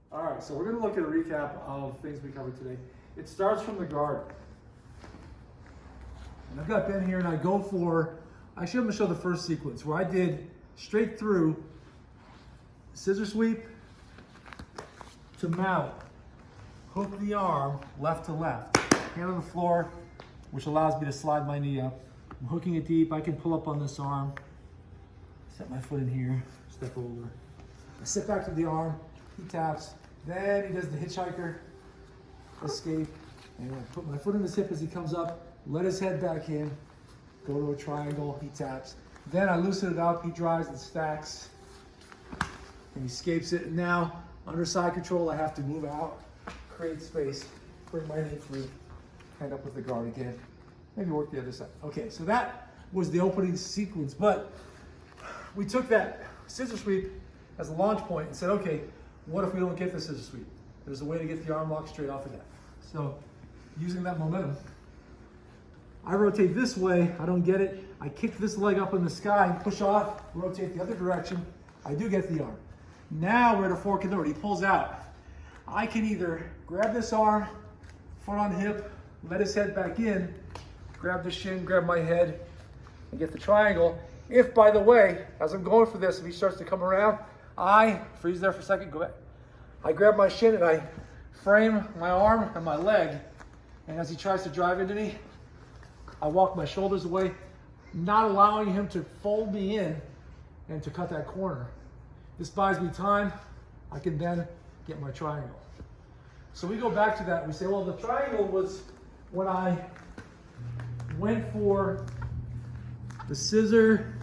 All right, so we're going to look at a recap of things we covered today. It starts from the guard. And I've got Ben here, and I go for, actually I'm going to show the first sequence where I did straight through, scissor sweep to mount, hook the arm left to left, hand on the floor, which allows me to slide my knee up. I'm hooking it deep. I can pull up on this arm, set my foot in here, step over. I sit back to the arm, he taps, then he does the hitchhiker escape, and I put my foot in his hip as he comes up, let his head back in, go to a triangle, he taps. Then I loosen it up, he drives and stacks, and he escapes it. And now, under side control, I have to move out, create space, bring my knee through, hand up with the guard again. Maybe work the other side. Okay, so that was the opening sequence, but we took that scissor sweep as a launch point and said, okay, what if we don't get the scissor sweep? There's a way to get the arm lock straight off of that. So using that momentum, I rotate this way, I don't get it. I kick this leg up in the sky and push off, rotate the other direction. I do get the arm. Now we're at a fork in the road. He pulls out. I can either grab this arm, foot on hip, let his head back in, grab the shin, grab my head, and get the triangle. If, by the way, as I'm going for this, if he starts to come around, I freeze there for a second, go back. I grab my shin and I frame my arm and my leg. And as he tries to drive into me, I walk my shoulders away, not allowing him to fold me in and to cut that corner. This buys me time. I can then get my triangle. So we go back to that and we say, well, the triangle was when I went for the scissor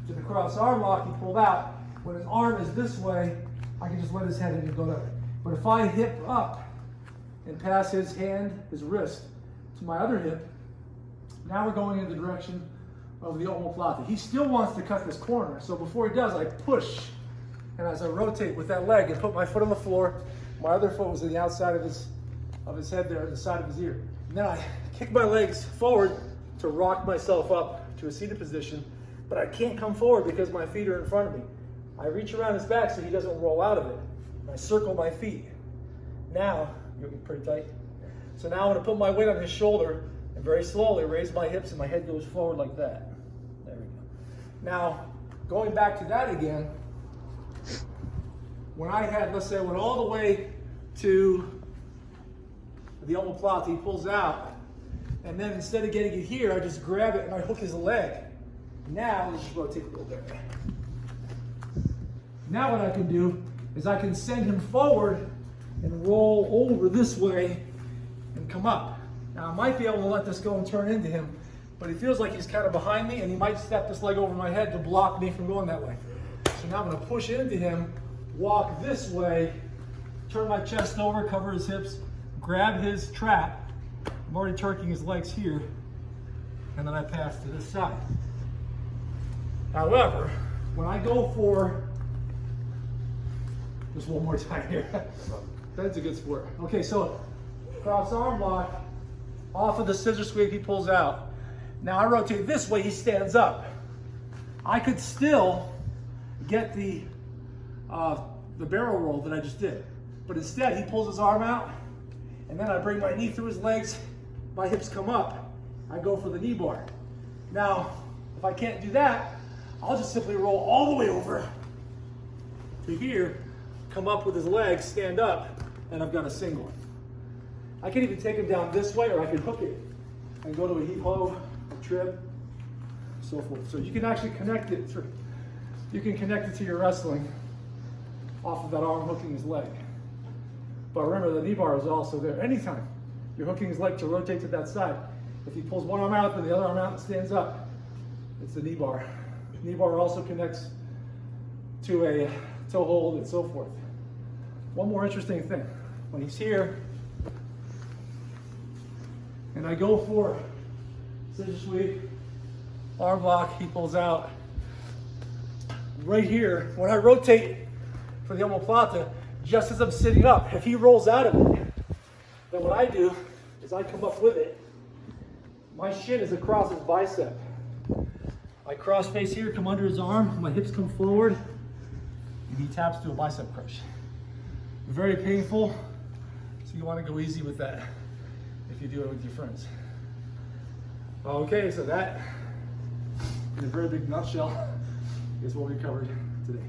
to the cross arm lock, he pulled out. When his arm is this way, I can just let his head in and go that way. But if I hip up and pass his hand, his wrist, to my other hip, now we're going in the direction of the omoplata. He still wants to cut this corner, so before he does, I push. And as I rotate with that leg and put my foot on the floor, my other foot was on the outside of his head there, the side of his ear. And then I kick my legs forward to rock myself up to a seated position, but I can't come forward because my feet are in front of me. I reach around his back so he doesn't roll out of it. I circle my feet. Now, you're pretty tight. So now I'm gonna put my weight on his shoulder and very slowly raise my hips and my head goes forward like that. There we go. Now, going back to that again, when I had, let's say I went all the way to the omoplata, he pulls out, and then instead of getting it here, I just grab it and I hook his leg. Now, let's just rotate a little bit. Now what I can do is I can send him forward and roll over this way and come up. Now I might be able to let this go and turn into him, but he feels like he's kind of behind me and he might step this leg over my head to block me from going that way. So now I'm gonna push into him, walk this way, turn my chest over, cover his hips, grab his trap. I'm already turking his legs here, and then I pass to this side. However, when I go for, just one more time here. That's a good sport. Okay, so cross arm lock, off of the scissor sweep, he pulls out. Now I rotate this way, he stands up. I could still get the barrel roll that I just did, but instead he pulls his arm out, and then I bring my knee through his legs, my hips come up, I go for the knee bar. Now, if I can't do that, I'll just simply roll all the way over to here, come up with his legs, stand up, and I've got a single. I can even take him down this way, or I can hook it and go to a heave ho, a trip, so forth. So you can actually connect it through. You can connect it to your wrestling off of that arm hooking his leg. But remember, the knee bar is also there. Anytime you're hooking his leg to rotate to that side, if he pulls one arm out and the other arm out and stands up, it's the knee bar. Knee bar also connects to a toe hold and so forth. One more interesting thing. When he's here, and I go for scissor sweep, arm lock, he pulls out. Right here, when I rotate for the omoplata, just as I'm sitting up, if he rolls out of it, then what I do is I come up with it. My shin is across his bicep. I cross face here, come under his arm, my hips come forward, and he taps to a bicep crush. very painful. So you want to go easy with that if you do it with your friends. Okay, so that, in a very big nutshell, is what we covered today.